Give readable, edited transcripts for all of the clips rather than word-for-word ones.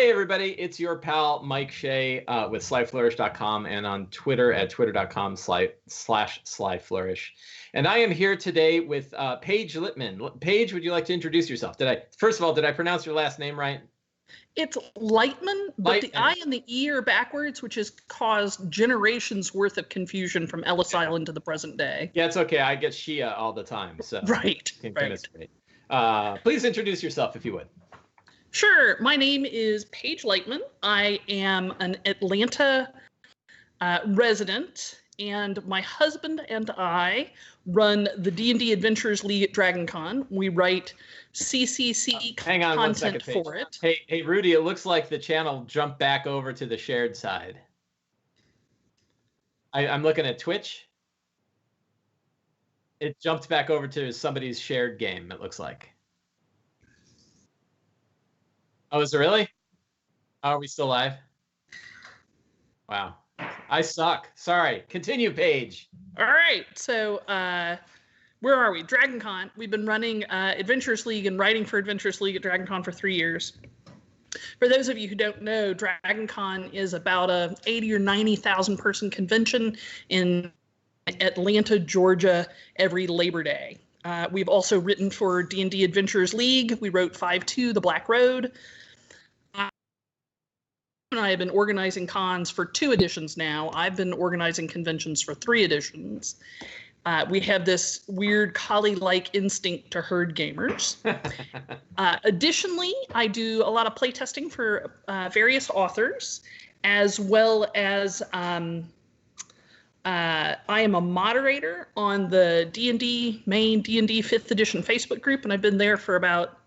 Hey everybody, it's your pal Mike Shea with SlyFlourish.com and on Twitter at twitter.com/Sly Flourish. And I am here today with Paige Leitman. Paige, would you like to introduce yourself? First of all, did I pronounce your last name right? It's Leitman, but the I and the E are backwards, which has caused generations worth of confusion from Ellis Island to the present day. Yeah, it's okay. I get Shea all the time. So right. Please introduce yourself if you would. Sure. My name is Paige Leitman. I am an Atlanta resident, and my husband and I run the D&D Adventures League at DragonCon. We write CCC content for it. Hey, Rudy, it looks like the channel jumped back over to the shared side. I'm looking at Twitch. It jumped back over to somebody's shared game, it looks like. Oh, is it really? Oh, are we still live? Wow. I suck. Sorry. Continue, Paige. All right. So where are we? DragonCon. We've been running Adventures League and writing for Adventures League at DragonCon for 3 years. For those of you who don't know, DragonCon is about a 80 or 90,000 person convention in Atlanta, Georgia, every Labor Day. We've also written for D&D Adventures League. We wrote 5.2, The Black Road. I have been organizing cons for 2 editions now. I've been organizing conventions for 3 editions. We have this weird collie-like instinct to herd gamers. Additionally, I do a lot of playtesting for various authors, as well as I am a moderator on the D&D main D&D 5th edition Facebook group, and I've been there for about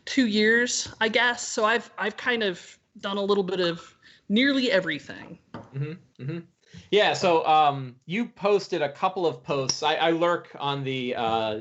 2 years, I guess. So I've kind of done a little bit of nearly everything. Mm-hmm, mm-hmm. Yeah, so you posted a couple of posts. I lurk on the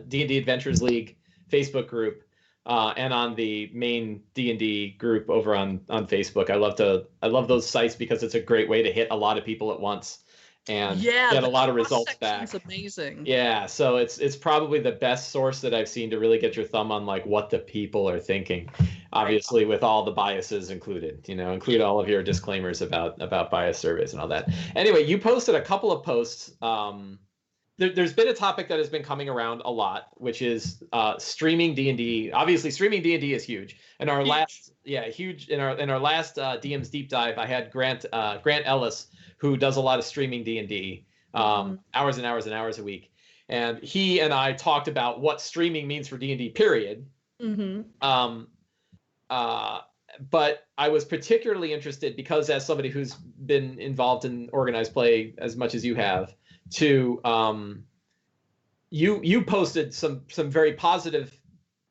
D&D Adventures League Facebook group and on the main D&D group over on Facebook. I love those sites because it's a great way to hit a lot of people at once and get a lot of results back. It's amazing. Yeah, so it's probably the best source that I've seen to really get your thumb on like what the people are thinking. Obviously, with all the biases included, include all of your disclaimers about bias surveys and all that. Anyway, you posted a couple of posts. There's been a topic that has been coming around a lot, which is streaming D&D. Obviously, streaming D&D is huge. In our last DM's deep dive, I had Grant Ellis, who does a lot of streaming D&D, hours and hours and hours a week, and he and I talked about what streaming means for D&D. Period. Mm-hmm. But I was particularly interested because, as somebody who's been involved in organized play as much as you have, you posted some very positive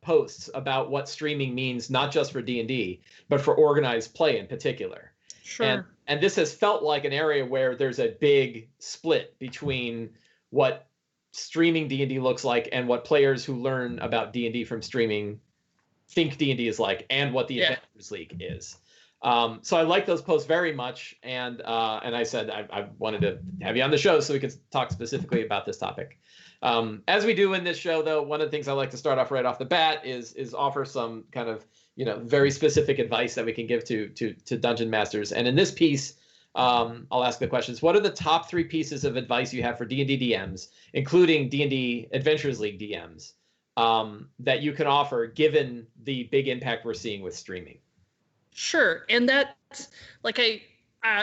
posts about what streaming means, not just for D&D, but for organized play in particular. Sure. And this has felt like an area where there's a big split between what streaming D&D looks like and what players who learn about D&D from streaming think D&D is like, and what the Adventures League is. So I like those posts very much, and I said I wanted to have you on the show so we could talk specifically about this topic. As we do in this show, though, one of the things I like to start off right off the bat is offer some kind of very specific advice that we can give to dungeon masters. And in this piece, I'll ask the questions: what are the top 3 pieces of advice you have for D&D DMs, including D&D Adventures League DMs, that you can offer given the big impact we're seeing with streaming? Sure. And that's like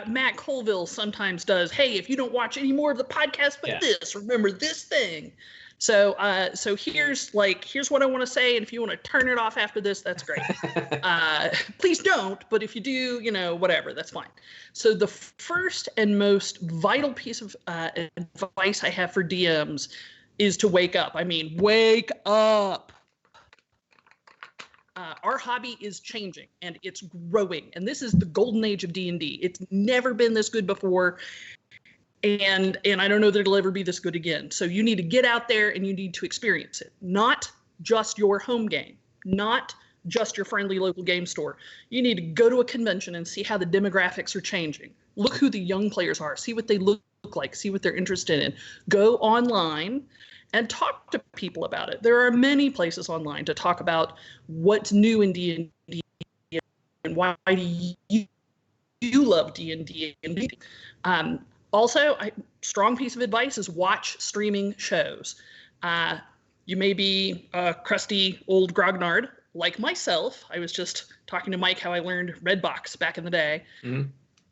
Matt Colville sometimes does. Hey, if you don't watch any more of the podcast but this, remember this thing. So here's what I want to say, and if you want to turn it off after this, that's great. Please don't, but if you do, whatever, that's fine. So the first and most vital piece of advice I have for DMs is to wake up. I mean, wake up. Our hobby is changing and it's growing, and this is the golden age of D&D. It's never been this good before, and I don't know that it'll ever be this good again. So you need to get out there and you need to experience it. Not just your home game, not just your friendly local game store. You need to go to a convention and see how the demographics are changing. Look who the young players are, see what they look like, see what they're interested in. Go online and talk to people about it. There are many places online to talk about what's new in D&D why do you love D&D? Also, strong piece of advice is watch streaming shows. You may be a crusty old grognard like myself. I was just talking to Mike how I learned Redbox back in the day. Mm-hmm.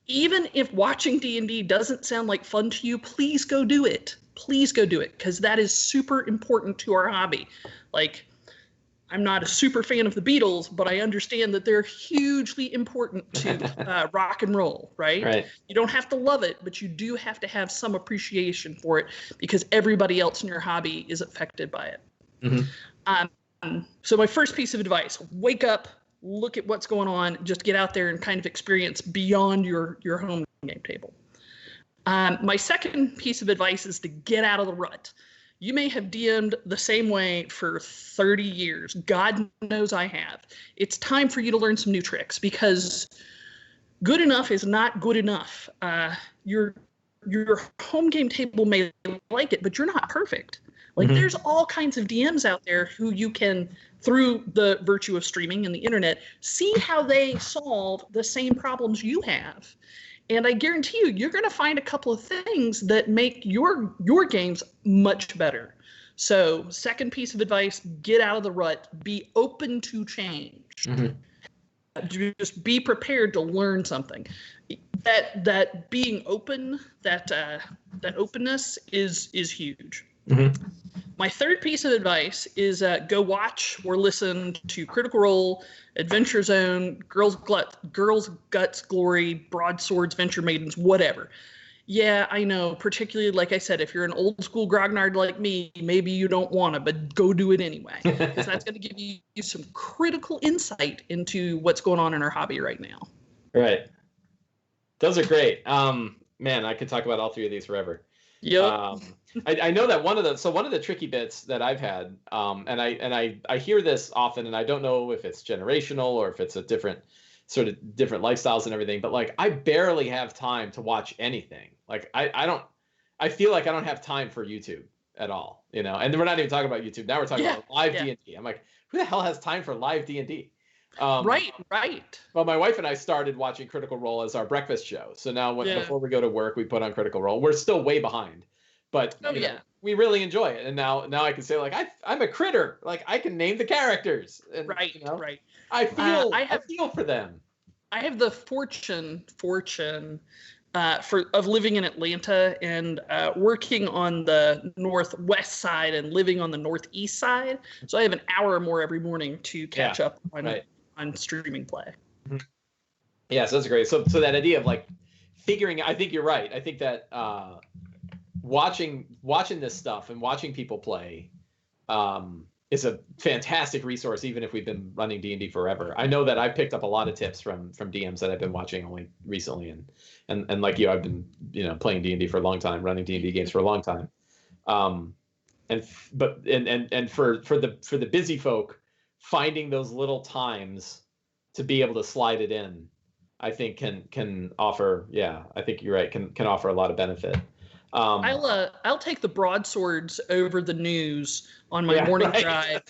Even if watching D&D doesn't sound like fun to you, please go do it. Please go do it, because that is super important to our hobby. Like, I'm not a super fan of the Beatles, but I understand that they're hugely important to rock and roll, right? Right. You don't have to love it, but you do have to have some appreciation for it, because everybody else in your hobby is affected by it. Mm-hmm. So my first piece of advice, wake up, look at what's going on, just get out there and kind of experience beyond your home game table. My second piece of advice is to get out of the rut. You may have DM'd the same way for 30 years. God knows I have. It's time for you to learn some new tricks, because good enough is not good enough. Your home game table may like it, but you're not perfect. Like, Mm-hmm. There's all kinds of DMs out there who you can, through the virtue of streaming and the internet, see how they solve the same problems you have. And I guarantee you, you're going to find a couple of things that make your games much better. So, second piece of advice, get out of the rut. Be open to change. Mm-hmm. Just be prepared to learn something. That being open, that openness is huge. Mm-hmm. My third piece of advice is go watch or listen to Critical Role, Adventure Zone, Girls Guts Glory, Broadswords, Venture Maidens, whatever. Yeah, I know, particularly, like I said, if you're an old school grognard like me, maybe you don't want to, but go do it anyway, because that's going to give you some critical insight into what's going on in our hobby right now. Right. Those are great. Man, I could talk about all three of these forever. Yep. I know that one of the tricky bits that I've had, and I hear this often, and I don't know if it's generational or if it's a different lifestyles and everything, but like, I barely have time to watch anything. Like, I feel like I don't have time for YouTube at all, and we're not even talking about YouTube. Now we're talking about live D&D. I'm like, who the hell has time for live D&D? Right. Well, my wife and I started watching Critical Role as our breakfast show. So now before we go to work, we put on Critical Role. We're still way behind, but we really enjoy it. And now I can say, like, I'm a critter. Like, I can name the characters. And, right. I feel for them. I have the fortune of living in Atlanta and working on the northwest side and living on the northeast side. So I have an hour or more every morning to catch up on streaming play. Mm-hmm. Yeah, so that's great. So that idea of like figuring, I think you're right. I think that watching this stuff and watching people play is a fantastic resource, even if we've been running D&D forever. I know that I've picked up a lot of tips from DMs that I've been watching only recently, and like you, I've been playing D&D for a long time, running D&D games for a long time. And for the busy folk, finding those little times to be able to slide it in, I think can offer. Yeah, I think you're right. Can offer a lot of benefit. I'll take the broadswords over the news on my morning drive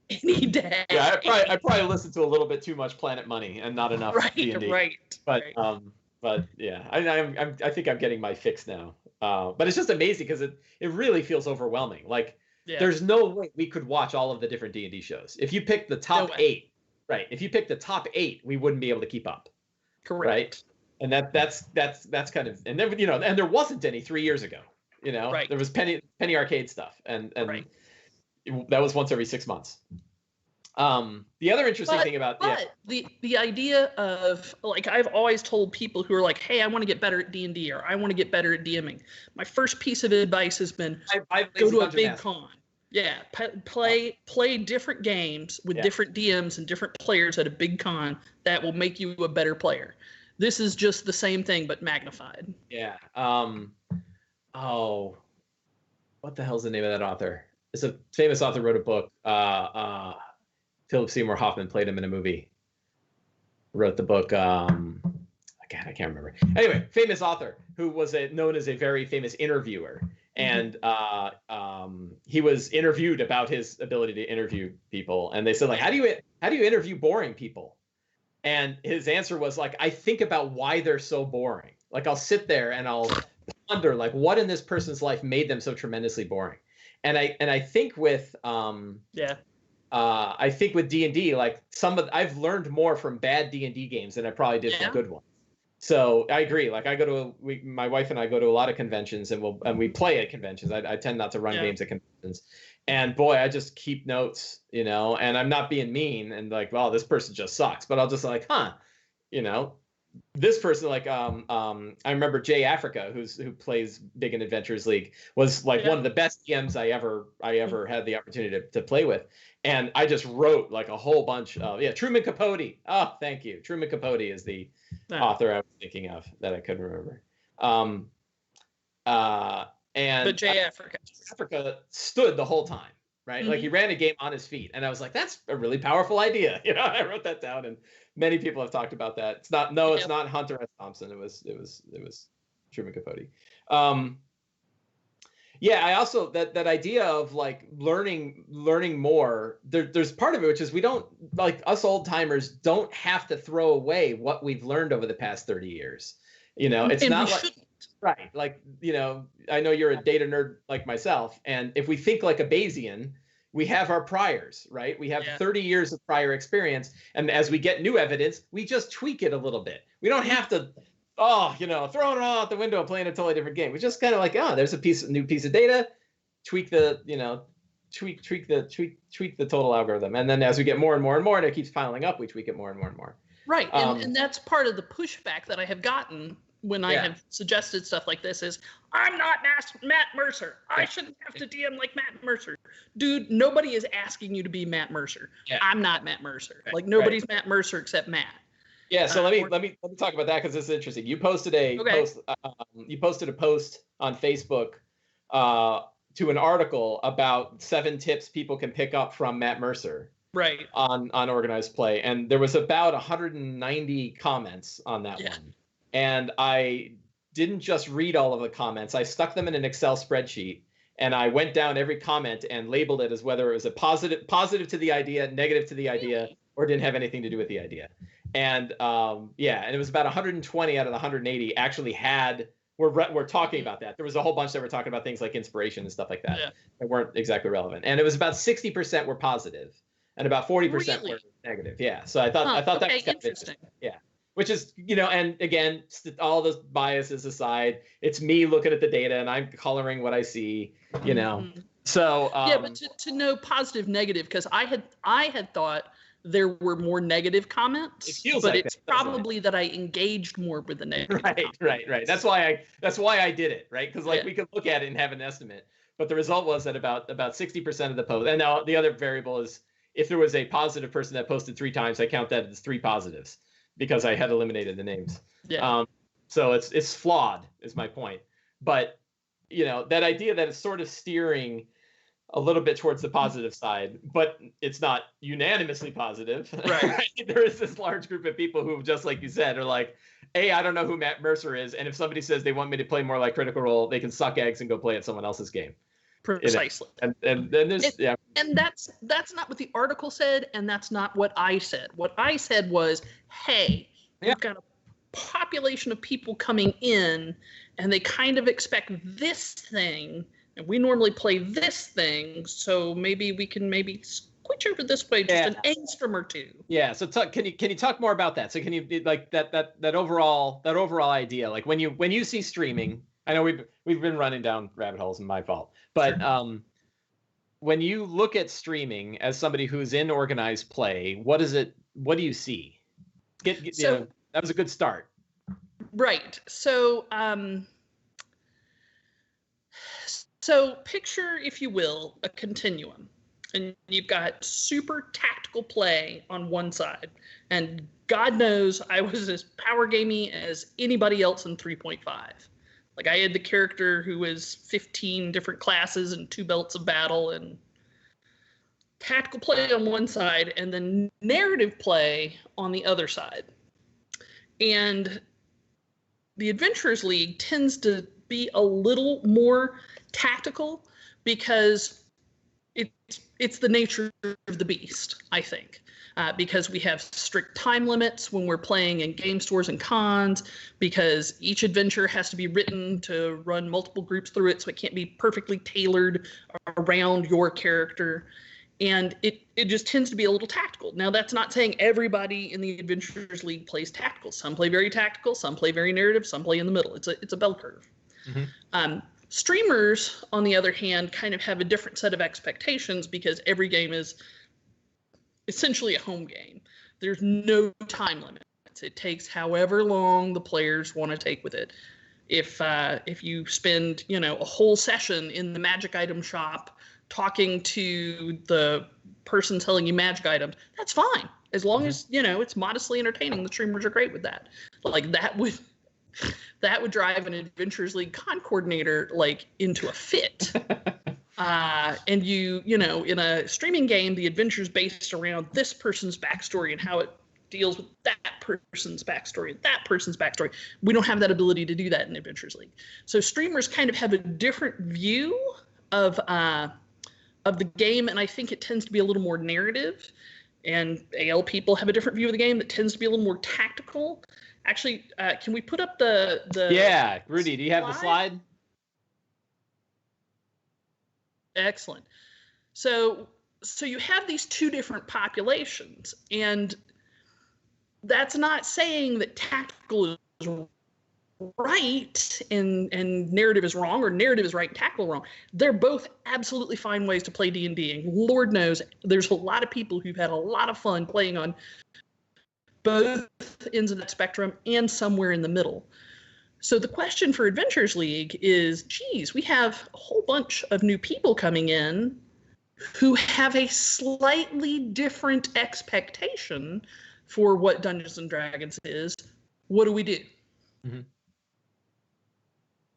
any day. Yeah, I probably listen to a little bit too much Planet Money and not enough D&D. Right. But yeah, I think I'm getting my fix now. But it's just amazing because it really feels overwhelming. Like, there's no way we could watch all of the different D&D shows. If you pick the top 8, right? If you pick the top 8, we wouldn't be able to keep up. Correct. Right? And that's kind of, and then and there wasn't any 3 years ago. There was penny arcade stuff, and that was once every 6 months. The other interesting thing about the idea of, like, I've always told people who are like, hey, I want to get better at D&D, or I want to get better at DMing. My first piece of advice has been go to a big con. Yeah, play different games with different DMs and different players at a big con. That will make you a better player. This is just the same thing, but magnified. Yeah. What the hell's the name of that author? It's a famous author, wrote a book. Philip Seymour Hoffman played him in a movie. Wrote the book. I can't remember. Anyway, famous author who was known as a very famous interviewer, and he was interviewed about his ability to interview people, and they said, like, how do you interview boring people? And his answer was like, I think about why they're so boring. Like I'll sit there and I'll ponder like what in this person's life made them so tremendously boring. And I think with I think with D&D, like I've learned more from bad D&D games than I probably did from good ones. So I agree. Like I go to my wife and I go to a lot of conventions, and we play at conventions. I tend not to run games at conventions, and boy, I just keep notes, you know. And I'm not being mean and like, well, this person just sucks, but I'll just like, you know, this person like I remember Jay Africa, who plays big in Adventures League, was like one of the best DMs I ever had the opportunity to play with. And I just wrote like a whole bunch of Truman Capote. Oh, thank you. Truman Capote is the author I was thinking of that I couldn't remember. But Jay Africa stood the whole time, right? Like he ran a game on his feet, and I was like, that's a really powerful idea. You know, I wrote that down, and many people have talked about that. It's not Hunter S. Thompson. It was Truman Capote. I also that idea of like learning more. There's part of it which is we don't, like, us old timers don't have to throw away what we've learned over the past 30 years. You know, it's not like right. Like, you know, I know you're a data nerd like myself, and if we think like a Bayesian, we have our priors, right? We have 30 years of prior experience, and as we get new evidence, we just tweak it a little bit. We don't have to throwing it all out the window and playing a totally different game. We just kind of like, there's a new piece of data, tweak the total algorithm. And then as we get more and more and more, and it keeps piling up, we tweak it more and more and more. Right. And that's part of the pushback that I have gotten when I have suggested stuff like this is, I'm not Matt Mercer. I shouldn't have to DM like Matt Mercer. Dude, nobody is asking you to be Matt Mercer. Yeah. I'm not Matt Mercer. Right. Like nobody's Matt Mercer except Matt. Yeah, so let me talk about that because this is interesting. You posted you posted a post on Facebook to an article about 7 tips people can pick up from Matt Mercer, right, on organized play, and there was about 190 comments on that one. And I didn't just read all of the comments; I stuck them in an Excel spreadsheet, and I went down every comment and labeled it as whether it was a positive to the idea, negative to the idea, or didn't have anything to do with the idea. And and it was about 120 out of the 180 actually we're talking about that. There was a whole bunch that were talking about things like inspiration and stuff like that that weren't exactly relevant. And it was about 60% were positive, and about 40% were negative. Yeah. So I thought that was interesting. Yeah. Which is, you know, and again, all those biases aside, it's me looking at the data and I'm coloring what I see, you know. So but to know positive, negative, because I had thought there were more negative comments, but it's probably that I engaged more with the negative. Right. That's why I did it, right? Because we could look at it and have an estimate, but the result was that about 60% of the post. And now the other variable is if there was a positive person that posted 3 times, I count that as 3 positives because I had eliminated the names. Yeah. So it's flawed, is my point. But you know, that idea that it's sort of steering a little bit towards the positive side, but it's not unanimously positive. Right. There is this large group of people who, just like you said, are like, hey, I don't know who Matt Mercer is, and if somebody says they want me to play more like Critical Role, they can suck eggs and go play at someone else's game. Precisely. And then there's and that's not what the article said, and that's not what I said. What I said was, hey, we've got a population of people coming in, and they kind of expect this thing. And we normally play this thing, so maybe we can switch over this way just an angstrom or 2. Yeah. So can you talk more about that? So can you like that overall idea? Like when you see streaming, I know we've been running down rabbit holes, and my fault, but when you look at streaming as somebody who's in organized play, what do you see? That was a good start. Right. So So picture, if you will, a continuum, and you've got super tactical play on one side, and God knows I was as power gamey as anybody else in 3.5. Like I had the character who was 15 different classes and 2 belts of battle, and tactical play on one side, and then narrative play on the other side. And the Adventurers League tends to be a little more tactical because it's the nature of the beast, I think. because we have strict time limits when we're playing in game stores and cons, because each adventure has to be written to run multiple groups through it, so it can't be perfectly tailored around your character. And it just tends to be a little tactical. Now, that's not saying everybody in the Adventurers League plays tactical. Some play very tactical, some play very narrative, some play in the middle. It's a bell curve. Mm-hmm. Streamers, on the other hand, kind of have a different set of expectations because every game is essentially a home game. There's no time limit. It takes however long the players want to take with it. If you spend, a whole session in the magic item shop talking to the person selling you magic items, that's fine. As long as, it's modestly entertaining, the streamers are great with that. Like that would drive an Adventurers League con coordinator into a fit. And in a streaming game, the adventure's based around this person's backstory and how it deals with that person's backstory and that person's backstory. We don't have that ability to do that in Adventurers League. So streamers kind of have a different view of the game, and I think it tends to be a little more narrative. And AL people have a different view of the game that tends to be a little more tactical. Actually, can we put up the Yeah, Rudy, do you have the slide? Excellent. So you have these two different populations, and that's not saying that tactical is right and narrative is wrong, or narrative is right and tactical wrong. They're both absolutely fine ways to play D&D, and Lord knows there's a lot of people who've had a lot of fun playing on both ends of that spectrum and somewhere in the middle. So the question for Adventurers League is, geez, we have a whole bunch of new people coming in who have a slightly different expectation for what Dungeons and Dragons is. What do we do? Mm-hmm.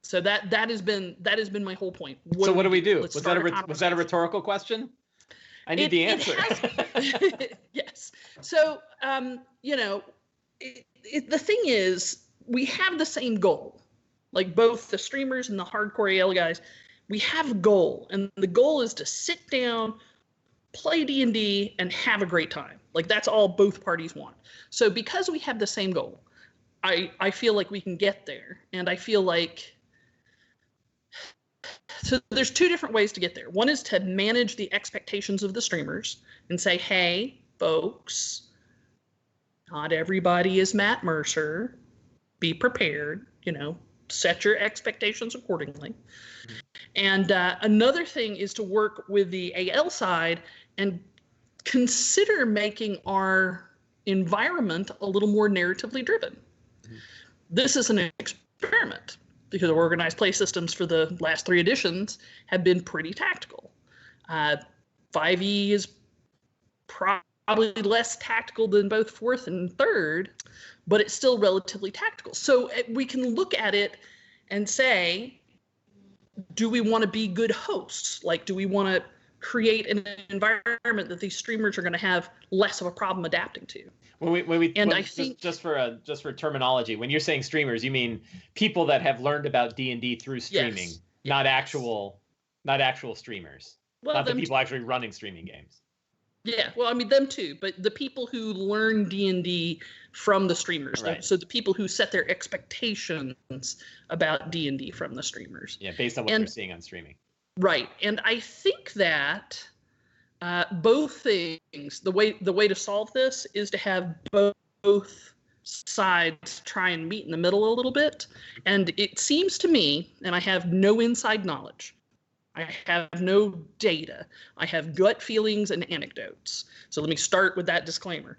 So that has been my whole point. What do we do? Was that a rhetorical question? I need the answer. Yes. So the thing is, we have the same goal. Like both the streamers and the hardcore AL guys, we have a goal, and the goal is to sit down, play D&D, and have a great time. Like that's all both parties want. So because we have the same goal, I feel like we can get there, and I feel like. So there's two different ways to get there. One is to manage the expectations of the streamers and say, hey, folks, not everybody is Matt Mercer. Be prepared, set your expectations accordingly. And another thing is to work with the AL side and consider making our environment a little more narratively driven. Mm-hmm. This is an experiment, because organized play systems for the last 3 editions have been pretty tactical. 5e is probably less tactical than both 4th and 3rd, but it's still relatively tactical. So we can look at it and say, do we want to be good hosts? Like, do we want to create an environment that these streamers are going to have less of a problem adapting to? I think just for terminology, when you're saying streamers, you mean people that have learned about D&D through streaming, yes. Not actual streamers, not the people actually running streaming games. Yeah, well, I mean them too, but the people who learn D&D from the streamers. Right. So the people who set their expectations about D&D from the streamers. Yeah, based on what they're seeing on streaming. Right, and I think that both things, the way to solve this is to have both sides try and meet in the middle a little bit. And it seems to me, and I have no inside knowledge, I have no data, I have gut feelings and anecdotes. So let me start with that disclaimer.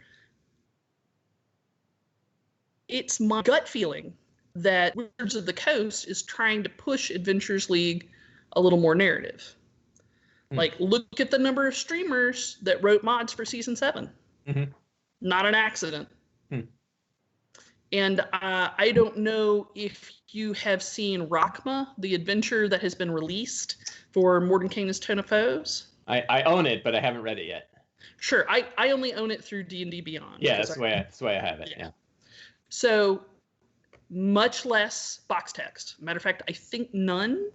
It's my gut feeling that Wizards of the Coast is trying to push Adventurers League a little more narrative. Like, look at the number of streamers that wrote mods for Season 7. Mm-hmm. Not an accident. And I don't know if you have seen Rakma, the adventure that has been released for Mordenkainen's Tone of Foes. I own it, but I haven't read it yet. Sure, I only own it through D&D Beyond. Yeah, that's the way I have it. Yeah. So much less box text. Matter of fact, I think none,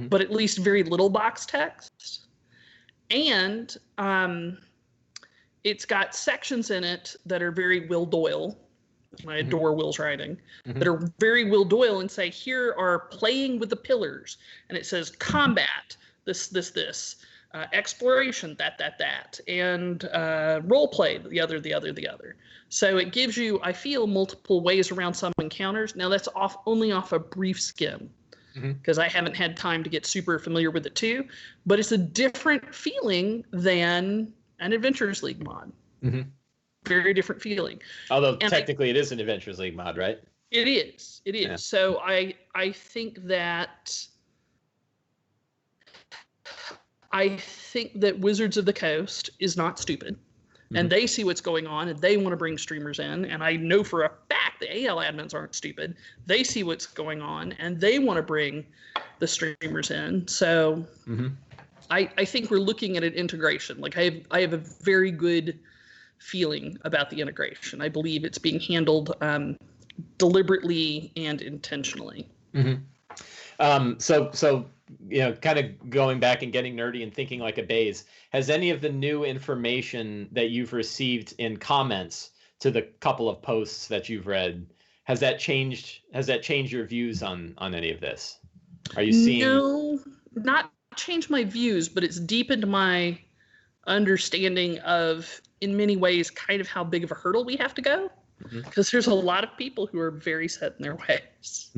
but at least very little box text. And it's got sections in it that are very Will Doyle. I adore Will's writing, that are very Will Doyle, and say, here are playing with the pillars. And it says combat, this, exploration, that, and role play, the other. So it gives you, I feel, multiple ways around some encounters. Now that's only off a brief skim, because I haven't had time to get super familiar with it too, but it's a different feeling than an Adventurers League mod. Very different feeling. Although technically it is an Adventurers League mod, right? It is. Yeah. So I think that Wizards of the Coast is not stupid, and they see what's going on, and they want to bring streamers in. And I know for a fact the AL admins aren't stupid. They see what's going on, and they want to bring the streamers in. So I think we're looking at an integration. Like I have a very good feeling about the integration. I believe it's being handled deliberately and intentionally. So kind of going back and getting nerdy and thinking like a Baze, has any of the new information that you've received in comments to the couple of posts that you've read, has that changed your views on any of this? Are you seeing? No, not changed my views, but it's deepened my understanding of, in many ways, kind of how big of a hurdle we have to go, because there's a lot of people who are very set in their ways.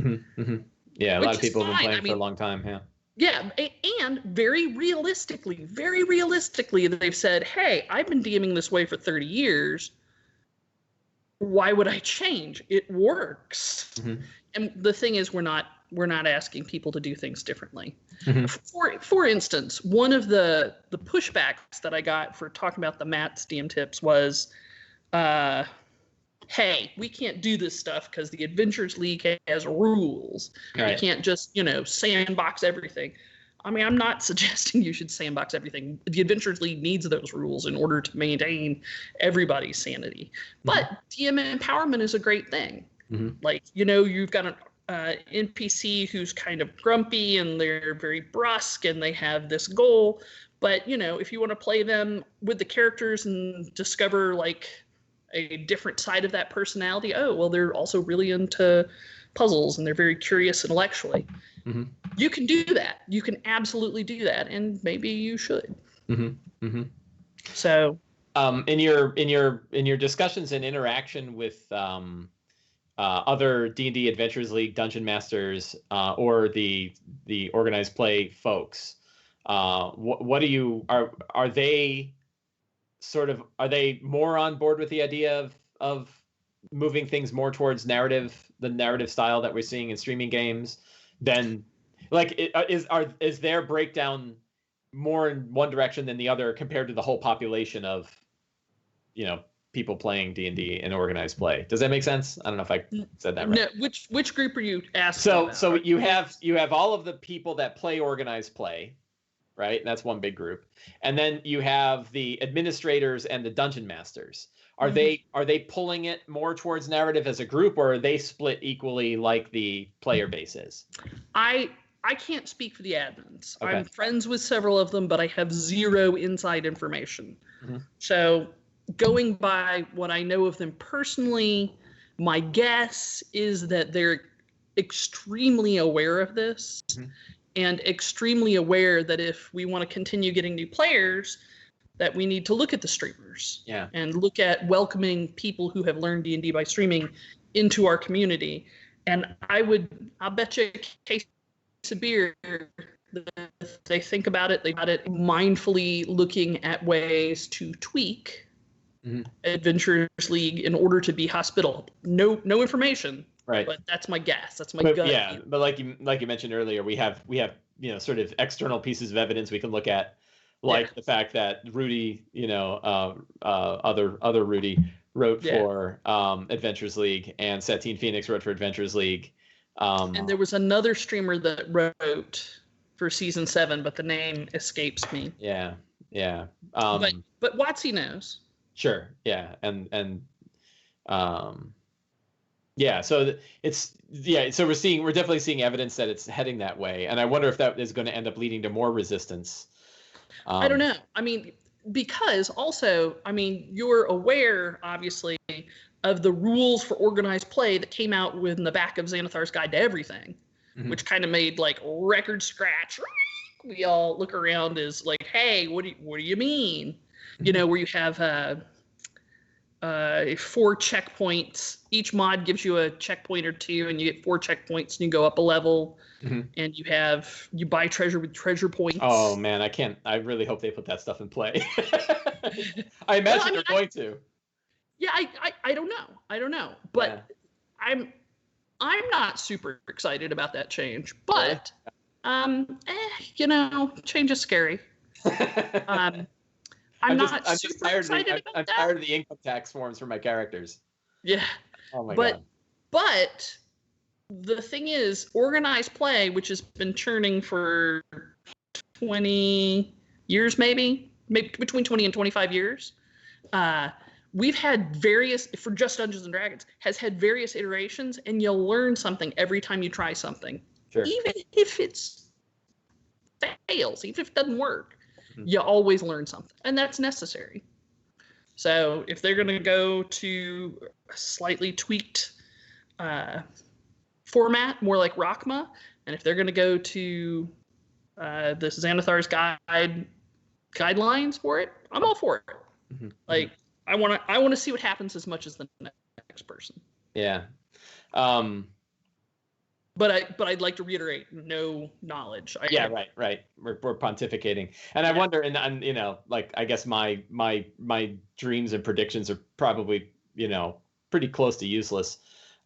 Yeah, a lot of people have been playing for a long time. Yeah, and very realistically, they've said, hey, I've been DMing this way for 30 years. Why would I change? It works. And the thing is, we're not asking people to do things differently. For instance, one of the pushbacks that I got for talking about the Matt's DM tips was, hey, we can't do this stuff because the Adventures League has rules. Right. You can't just, sandbox everything. I mean, I'm not suggesting you should sandbox everything. The Adventures League needs those rules in order to maintain everybody's sanity. But DM empowerment is a great thing. Like, you've got an NPC who's kind of grumpy and they're very brusque and they have this goal. But, if you want to play them with the characters and discover, like, a different side of that personality, they're also really into puzzles and they're very curious intellectually. You can do that. You can absolutely do that, and maybe you should. So, in your discussions and interaction with other D&D Adventures League Dungeon Masters or the organized play folks, what do you are they more on board with the idea of moving things more towards the narrative style that we're seeing in streaming games than, like, is their breakdown more in one direction than the other compared to the whole population of people playing D&D and organized play? Does that make sense? I don't know if I said that right. No, which group are you asking about? So you have all of the people that play organized play, right? That's one big group. And then you have the administrators and the dungeon masters. Are they pulling it more towards narrative as a group, or are they split equally like the player base is? I can't speak for the admins. Okay. I'm friends with several of them, but I have zero inside information. So going by what I know of them personally, my guess is that they're extremely aware of this. And extremely aware that if we want to continue getting new players, that we need to look at the streamers and look at welcoming people who have learned D&D by streaming into our community. And I'll bet you a case of beer that they think about it, they got it mindfully looking at ways to tweak Adventures League in order to be hospitable. No information. Right. But that's my guess. That's my gut. Yeah, but like you mentioned earlier, we have sort of external pieces of evidence we can look at, like the fact that Rudy, other Rudy wrote for Adventures League, and Satine Phoenix wrote for Adventures League. And there was another streamer that wrote for season 7, but the name escapes me. Yeah. But WotC knows. Sure. Yeah. So we're definitely seeing evidence that it's heading that way, and I wonder if that is going to end up leading to more resistance. I don't know. I mean, because also, I mean, you're aware, obviously, of the rules for organized play that came out in the back of Xanathar's Guide to Everything, which kind of made like record scratch. We all look around as like, hey, what do you mean? You know, where you have 4 checkpoints. Each mod gives you a checkpoint or 2, and you get 4 checkpoints, and you go up a level. And you buy treasure with treasure points. Oh man, I really hope they put that stuff in play. I imagine they're going to. Yeah, I don't know. But yeah. I'm not super excited about that change. But you know, change is scary. I'm not super excited about that. I'm tired of the income tax forms for my characters. Yeah. Oh my god. But the thing is, organized play, which has been churning for 20 years, maybe between 20 and 25 years, we've had various, for just Dungeons and Dragons, has had various iterations, and you'll learn something every time you try something. Sure. Even if it fails, even if it doesn't work, you always learn something, and that's necessary. So if they're going to go to a slightly tweaked format, more like Rockma, and if they're going to go to this Xanathar's guidelines for it, I'm all for it. Like, I want to see what happens as much as the next person. Yeah. But I'd like to reiterate, no knowledge. Right. We're pontificating, and I wonder, and you know, like, I guess my dreams and predictions are probably, you know, pretty close to useless.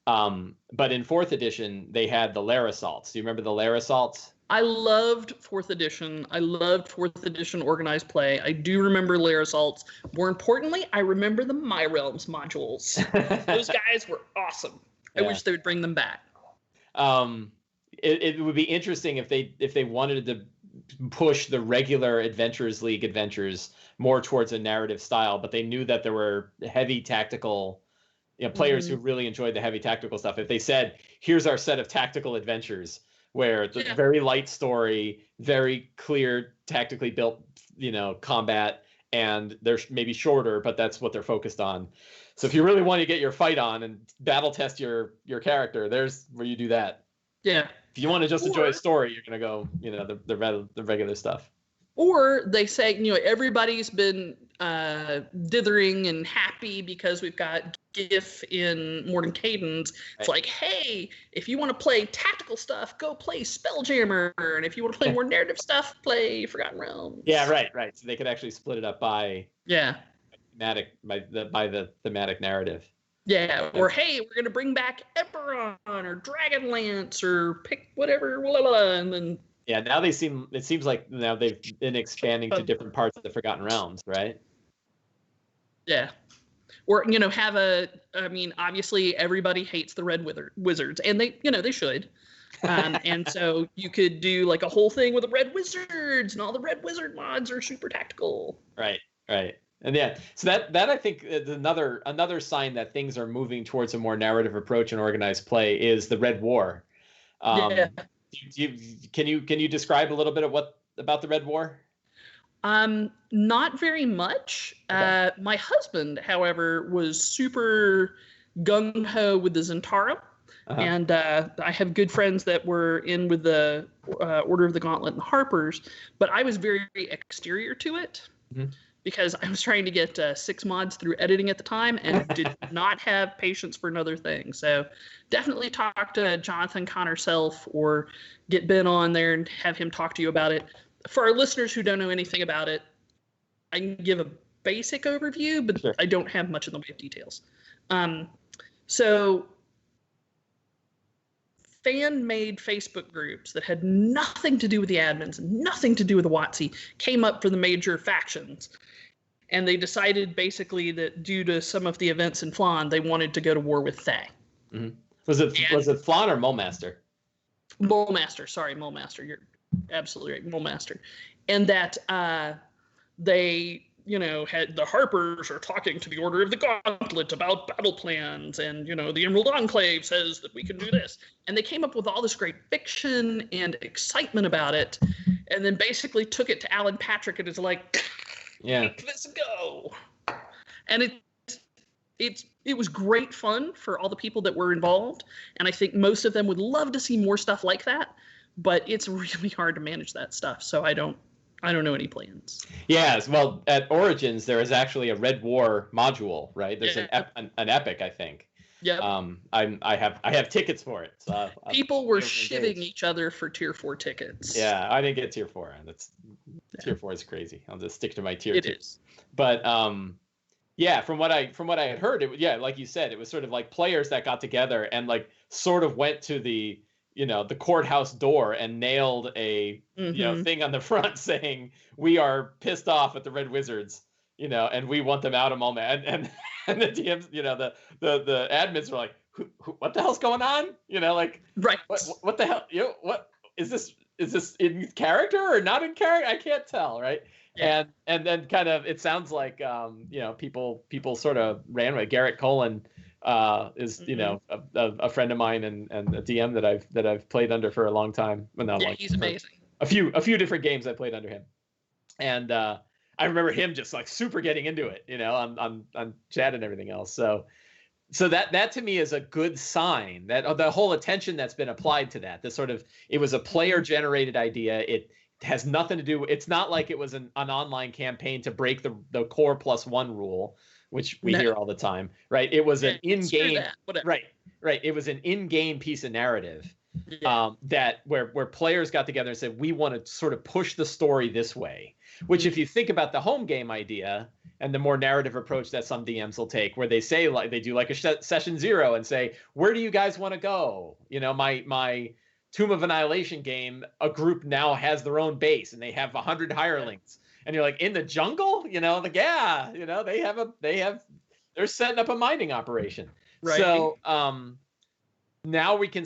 But in 4th edition, they had the Lair Assaults. Do you remember the Lair Assaults? I loved 4th edition. I loved 4th edition organized play. I do remember Lair Assaults. More importantly, I remember the My Realms modules. Those guys were awesome. I wish they would bring them back. It would be interesting if they wanted to push the regular Adventurers League adventures more towards a narrative style, but they knew that there were heavy tactical, you know, players who really enjoyed the heavy tactical stuff. If they said, here's our set of tactical adventures, where the very light story, very clear, tactically built, you know, combat, and they're maybe shorter, but that's what they're focused on. So if you really want to get your fight on and battle test your character, there's where you do that. Yeah. If you want to just enjoy a story, you're gonna go, you know, the regular stuff. Or they say, you know, everybody's been dithering and happy because we've got GIF in Morton Cadence. It's like, hey, if you want to play tactical stuff, go play Spelljammer, and if you want to play more narrative stuff, play Forgotten Realms. Yeah, right. So they could actually split it up by the thematic narrative. Yeah, or hey, we're gonna bring back Eberron or Dragonlance or pick whatever, blah, blah, blah, and then. Yeah, now it seems like now they've been expanding to different parts of the Forgotten Realms, right? Yeah. Or, you know, obviously everybody hates the Red Wizards, and they should. And so you could do like a whole thing with the Red Wizards, and all the Red Wizard mods are super tactical. Right. And yeah, so that I think is another sign that things are moving towards a more narrative approach in organized play is the Red War. Can you describe a little bit of about the Red War? Not very much. Okay. My husband, however, was super gung-ho with the Zentarum. And I have good friends that were in with the Order of the Gauntlet and Harpers, but I was very exterior to it because I was trying to get 6 mods through editing at the time and did not have patience for another thing. So definitely talk to Jonathan Connor Self or get Ben on there and have him talk to you about it. For our listeners who don't know anything about it, I can give a basic overview, but sure. I don't have much in the way of details. So fan-made Facebook groups that had nothing to do with the admins and nothing to do with the WotC came up for the major factions. And they decided basically that due to some of the events in Flan, they wanted to go to war with Thay. Mm-hmm. Was it Flan or Mulemaster? Mulemaster. You're absolutely right, Mulemaster. And that they, had the Harpers are talking to the Order of the Gauntlet about battle plans, and, the Emerald Enclave says that we can do this. And they came up with all this great fiction and excitement about it, and then basically took it to Alan Patrick and is like, Yeah. Let's go. And it was great fun for all the people that were involved, and I think most of them would love to see more stuff like that, but it's really hard to manage that stuff, so I don't know any plans. Yes, well, at Origins there is actually a Red War module, right? There's an epic, I think. Yeah. I have tickets for it. So people were shivving each other for tier 4 tickets. Yeah, I didn't get tier 4, and tier 4 is crazy. I'll just stick to my tier 2. It is. But yeah, from what I had heard, like you said, it was sort of like players that got together and like sort of went to the the courthouse door and nailed a thing on the front saying we are pissed off at the Red Wizards, and we want them out of moment. And the DMs, the admins were like, what the hell's going on? Like right. What the hell? What is this? Is this in character or not in character? I can't tell, right? Yeah. And then kind of it sounds like people sort of ran with Garrett Colin is a friend of mine and a DM that I've played under for a long time. Well, he's amazing. A few different games I played under him, and I remember him just like super getting into it, on chat and everything else. So that to me is a good sign that the whole attention that's been applied to that. This sort of it was a player generated idea. It has nothing to do. It's not like it was an online campaign to break the core +1 rule, which we hear all the time, right? It was an in-game, right. It was an in-game piece of narrative that where players got together and said, we want to sort of push the story this way. Which, if you think about the home game idea and the more narrative approach that some DMs will take, where they say like they do like a session 0 and say, where do you guys want to go? My Tomb of Annihilation game, a group now has their own base and they have 100 hirelings. And you're like, in the jungle? They're setting up a mining operation. Right. So now we can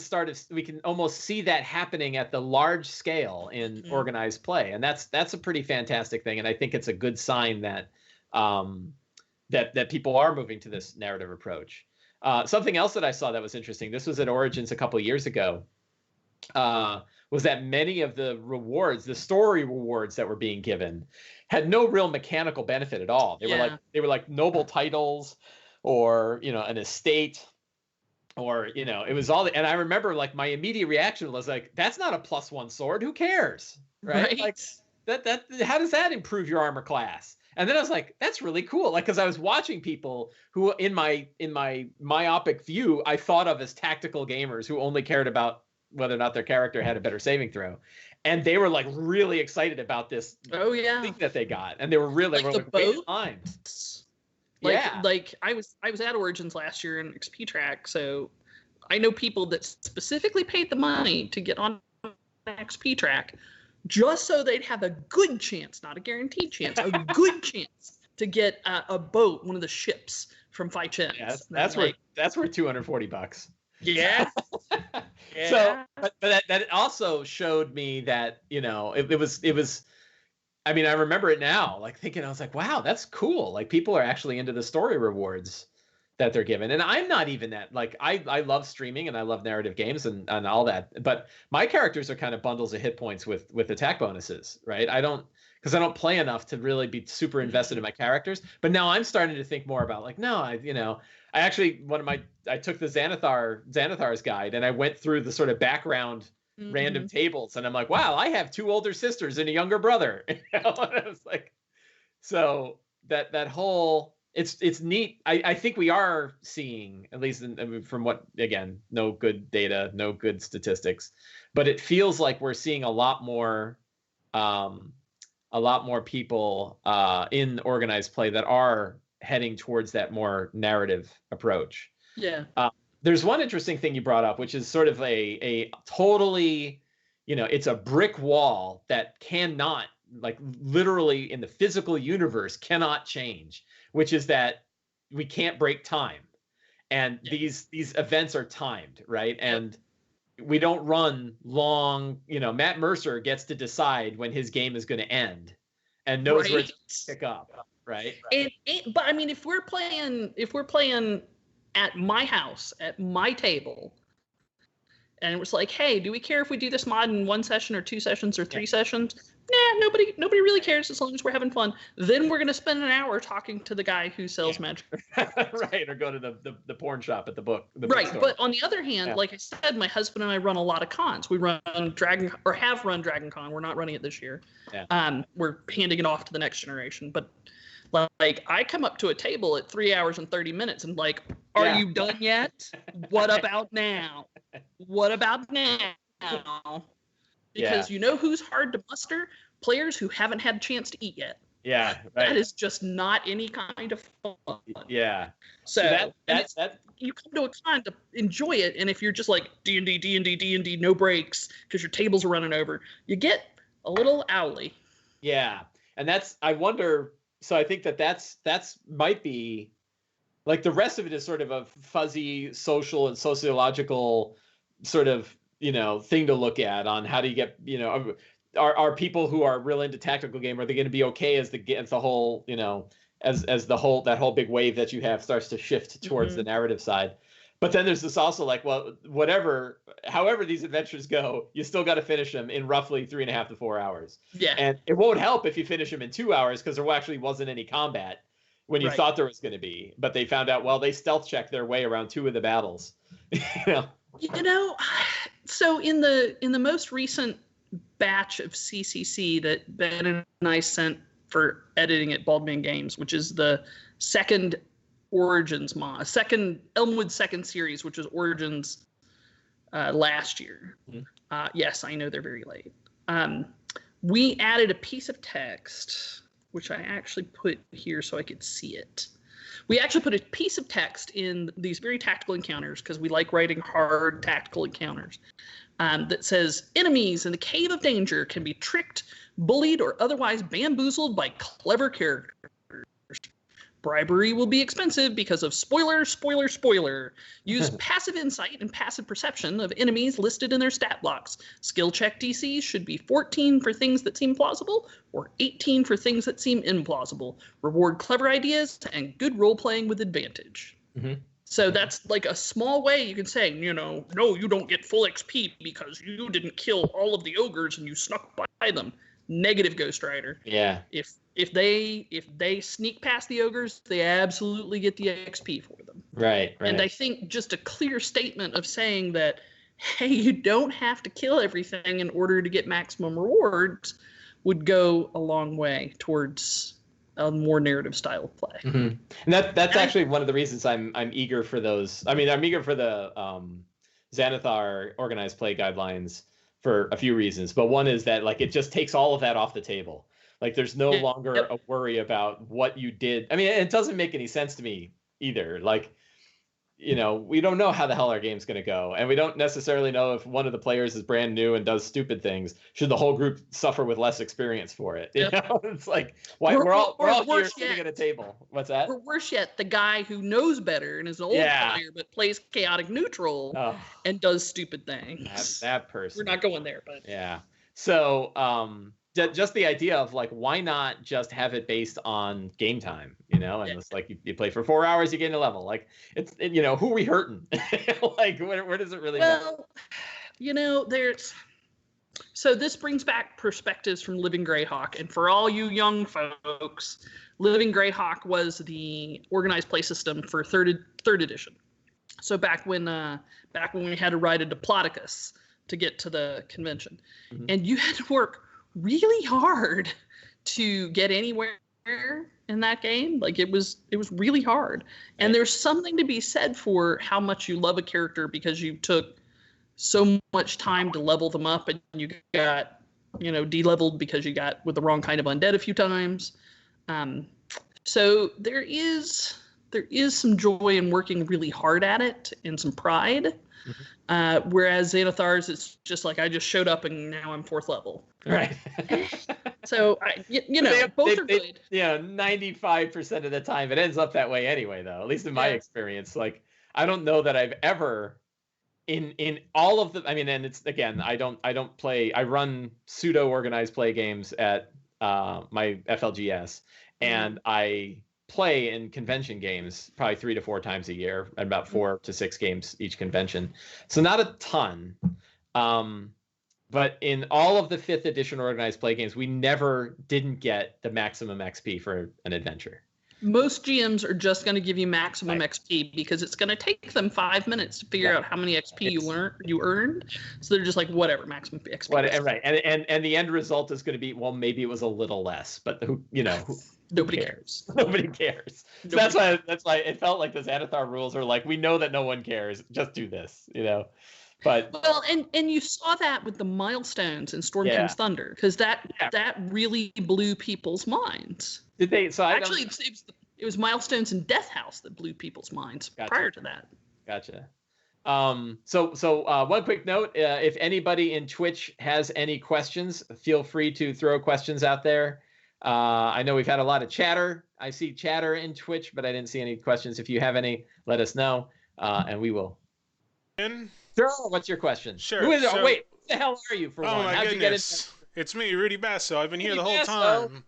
almost see that happening at the large scale in organized play. And that's a pretty fantastic thing. And I think it's a good sign that that people are moving to this narrative approach. Something else that I saw that was interesting, this was at Origins a couple of years ago, was that many of the rewards, the story rewards that were being given, had no real mechanical benefit at all. They were like noble titles, or an estate, or it was all. And I remember like my immediate reaction was like, that's not a +1 sword. Who cares, right? Like that. How does that improve your armor class? And then I was like, that's really cool. Like, because I was watching people who, in my myopic view, I thought of as tactical gamers who only cared about whether or not their character had a better saving throw, and they were like really excited about this. Thing that they got, and they were really like wait in line. Like I was at Origins last year in XP track, so I know people that specifically paid the money to get on XP track just so they'd have a good chance, not a guaranteed chance, a good chance to get a boat, one of the ships from Five Chins. Yeah, that's worth $240. Yeah. Yeah. So, but that also showed me that it was. I mean, I remember it now, like thinking, I was like, wow, that's cool. Like people are actually into the story rewards that they're given. And I'm not even that, like, I love streaming and I love narrative games and all that, but my characters are kind of bundles of hit points with attack bonuses, right? Because I don't play enough to really be super invested in my characters. But now I'm starting to think more about like, no, I actually, I took the Xanathar's guide and I went through the sort of background random tables, and I'm like, wow, I have 2 older sisters and a younger brother. And I was like, so that whole, it's neat. I think we are seeing, at least from what, again, no good data, no good statistics, but it feels like we're seeing a lot more people in organized play that are heading towards that more narrative approach. Yeah. There's one interesting thing you brought up, which is sort of a totally, it's a brick wall that cannot, like literally in the physical universe, cannot change, which is that we can't break time. And these events are timed, right? And we don't run long, Matt Mercer gets to decide when his game is going to end and knows where to pick up, right? But I mean, if we're playing at my house, at my table, and it was like, hey, do we care if we do this mod in 1 session or 2 sessions or 3 sessions? nobody really cares as long as we're having fun. Then we're gonna spend an hour talking to the guy who sells magic. Right, or go to the porn shop at the right, bookstore. But on the other hand, like I said, my husband and I run a lot of cons. We run have run Dragon Con. We're not running it this year. We're handing it off to the next generation. But like, I come up to a table at 3 hours and 30 minutes and like, are you done yet? What about now? What about now? Because you know who's hard to muster? Players who haven't had a chance to eat yet. Yeah, right. That is just not any kind of fun. Yeah. So that's you come to a con to enjoy it, and if you're just like D&D, no breaks because your tables are running over, you get a little owly. Yeah, and I wonder. So I think that's might be like the rest of it is sort of a fuzzy social and sociological sort of thing to look at on how do you get are people who are real into tactical game, are they going to be okay as the whole as the whole that whole big wave that you have starts to shift towards the narrative side. But then there's this also like, well, however these adventures go, you still got to finish them in roughly 3.5 to 4 hours. Yeah. And it won't help if you finish them in 2 hours because there actually wasn't any combat when you thought there was going to be. But they found out, well, they stealth checked their way around 2 of the battles. So in the most recent batch of CCC that Ben and I sent for editing at Baldman Games, which is the second Origins second Elmwood second series, which was Origins last year. Yes, I know they're very late. We added a piece of text, which I actually put here so I could see it. We actually put a piece of text in these very tactical encounters because we like writing hard tactical encounters that says enemies in the cave of danger can be tricked, bullied, or otherwise bamboozled by clever characters. Bribery will be expensive because of spoiler. Use passive insight and passive perception of enemies listed in their stat blocks. Skill check DCs should be 14 for things that seem plausible or 18 for things that seem implausible. Reward clever ideas and good role-playing with advantage. So that's like a small way you can say, no, you don't get full XP because you didn't kill all of the ogres and you snuck by them. Negative Ghost Rider. Yeah. If they sneak past the ogres, they absolutely get the XP for them. Right. And I think just a clear statement of saying that, hey, you don't have to kill everything in order to get maximum rewards would go a long way towards a more narrative style of play. And that's actually one of the reasons I'm eager for those. I mean, I'm eager for the Xanathar organized play guidelines for a few reasons. But one is that like it just takes all of that off the table. Like there's no longer a worry about what you did. I mean, it doesn't make any sense to me either. Like, we don't know how the hell our game's going to go. And we don't necessarily know if one of the players is brand new and does stupid things. Should the whole group suffer with less experience for it? It's like, why we're all here sitting at a table. What's that? Or worse yet, the guy who knows better and is an old player but plays chaotic neutral and does stupid things. That person. We're not going there, but yeah. So, just the idea of like, why not just have it based on game time, and it's like you play for 4 hours, you gain a level. Like it's, who are we hurting? Like where does it really matter? So this brings back perspectives from Living Greyhawk, and for all you young folks, Living Greyhawk was the organized play system for third edition. So back when we had to ride a Diplodocus to get to the convention, and you had to work really hard to get anywhere in that game. Like it was really hard. And there's something to be said for how much you love a character because you took so much time to level them up and you got, de-leveled because you got with the wrong kind of undead a few times. So there is some joy in working really hard at it and some pride. Whereas Xanathar's, it's just like I just showed up and now I'm 4th level. Right. So both are good. 95% of the time it ends up that way anyway, though. At least in my experience, like I don't know that I've ever in all of the. I mean, and it's again, I don't play. I run pseudo organized play games at my FLGS, and I play in convention games probably 3 to 4 times a year, and about 4 to 6 games each convention. So not a ton. But But in all of the 5th edition organized play games, we never didn't get the maximum XP for an adventure. Most GMs are just going to give you maximum XP because it's going to take them 5 minutes to figure out how many XP you earned. So they're just like, whatever, maximum XP. Right. And the end result is going to be, well, maybe it was a little less, but nobody cares. Nobody cares. So that's why it felt like the Xanathar rules are like, we know that no one cares. Just do this, But well, and you saw that with the milestones in Storm King's Thunder, because that really blew people's minds. Did they? So actually, it was milestones in Death House that blew people's minds prior to that. Gotcha. So one quick note: if anybody in Twitch has any questions, feel free to throw questions out there. I know we've had a lot of chatter. I see chatter in Twitch, but I didn't see any questions. If you have any, let us know, and we will. Sure. What's your question? Sure. Wait, who the hell are you? For one? My How'd goodness. You get in? It's me, Rudy Basso. I've been here the whole time.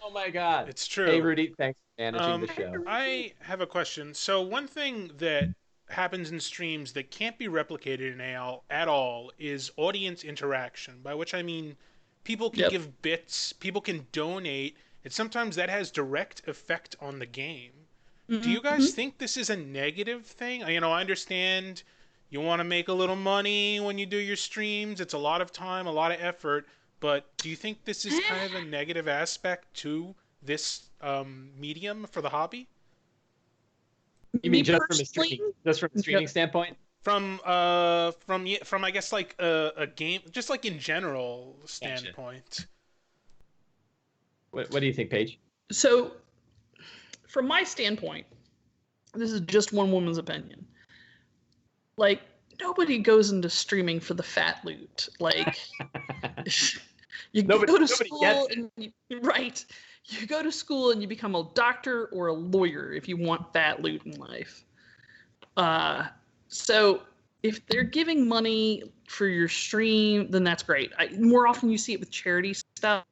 Oh my God. It's true. Hey, Rudy. Thanks for managing the show. I have a question. So one thing that happens in streams that can't be replicated in AL at all is audience interaction, by which I mean people can give bits, people can donate, and sometimes that has direct effect on the game. Do you guys think this is a negative thing? I understand you want to make a little money when you do your streams. It's a lot of time, a lot of effort. But do you think this is kind of a negative aspect to this medium for the hobby? You mean just from a streaming standpoint? From I guess like a game, just like in general standpoint. What do you think, Paige? So, from my standpoint, this is just one woman's opinion. Like, nobody goes into streaming for the fat loot. Like, you go to school and you go to school and you become a doctor or a lawyer if you want fat loot in life. So if they're giving money for your stream, then that's great. More often you see it with charity stuff,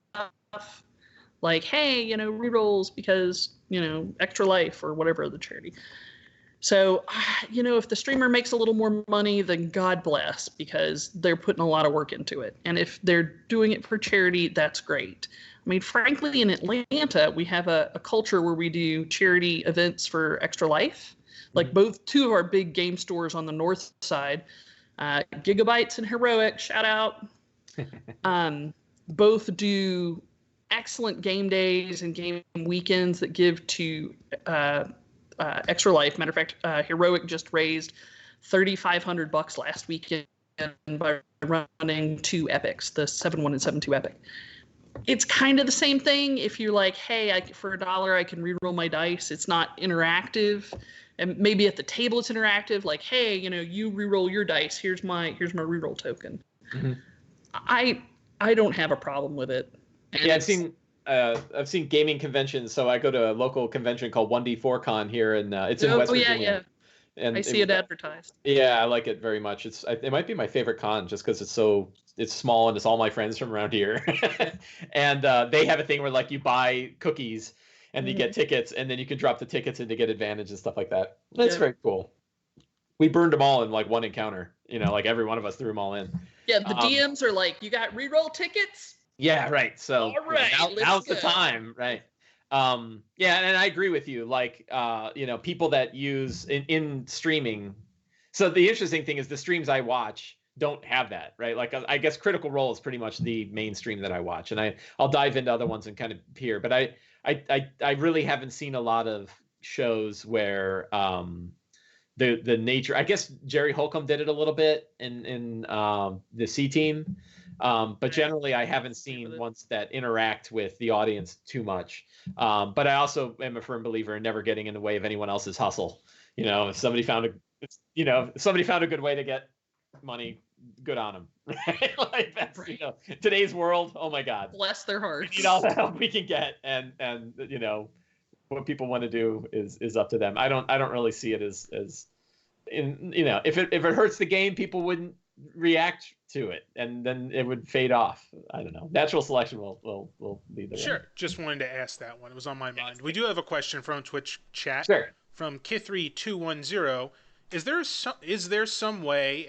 like, hey, rerolls because, Extra Life or whatever other charity. So, if the streamer makes a little more money, then God bless, because they're putting a lot of work into it. And if they're doing it for charity, that's great. I mean, frankly, in Atlanta, we have a culture where we do charity events for Extra Life. Like two of our big game stores on the north side, Gigabytes and Heroic, shout out, both do excellent game days and game weekends that give to Extra Life. Matter of fact, Heroic just raised $3,500 last weekend by running 2 epics, the 7-1 and 7-2 epic. It's kind of the same thing. If you're like, hey, for $1 I can reroll my dice. It's not interactive, and maybe at the table it's interactive. Like, hey, you reroll your dice. Here's my reroll token. Mm-hmm. I don't have a problem with it. And I've seen gaming conventions. So I go to a local convention called 1D4Con here, and it's in West Virginia. Yeah. And I see it advertised. Yeah, I like it very much. It might be my favorite con just because it's small and it's all my friends from around here. And they have a thing where like you buy cookies and you get tickets, and then you can drop the tickets in to get advantage and stuff like that. That's very cool. We burned them all in like one encounter. Like every one of us threw them all in. Yeah, the DMs are like, you got reroll tickets? Yeah, right. So all right, now's the time, right? Yeah, and I agree with you. Like, people that use in streaming. So the interesting thing is the streams I watch don't have that, right? Like, I guess Critical Role is pretty much the mainstream that I watch, and I'll dive into other ones and kind of peer. But I really haven't seen a lot of shows where the nature. I guess Jerry Holcomb did it a little bit in the C Team. But generally, I haven't seen ones that interact with the audience too much. But I also am a firm believer in never getting in the way of anyone else's hustle. If somebody found a good way to get money, good on them. Right? Like that's today's world. Oh my God, bless their hearts. We need all the help we can get, and what people want to do is up to them. I don't really see it as if it hurts the game, people wouldn't react to it, and then it would fade off. I don't know. Natural selection will be the Sure. Just wanted to ask that one. It was on my mind. We do have a question from Twitch chat. Sure. From Kithry210. Is there some way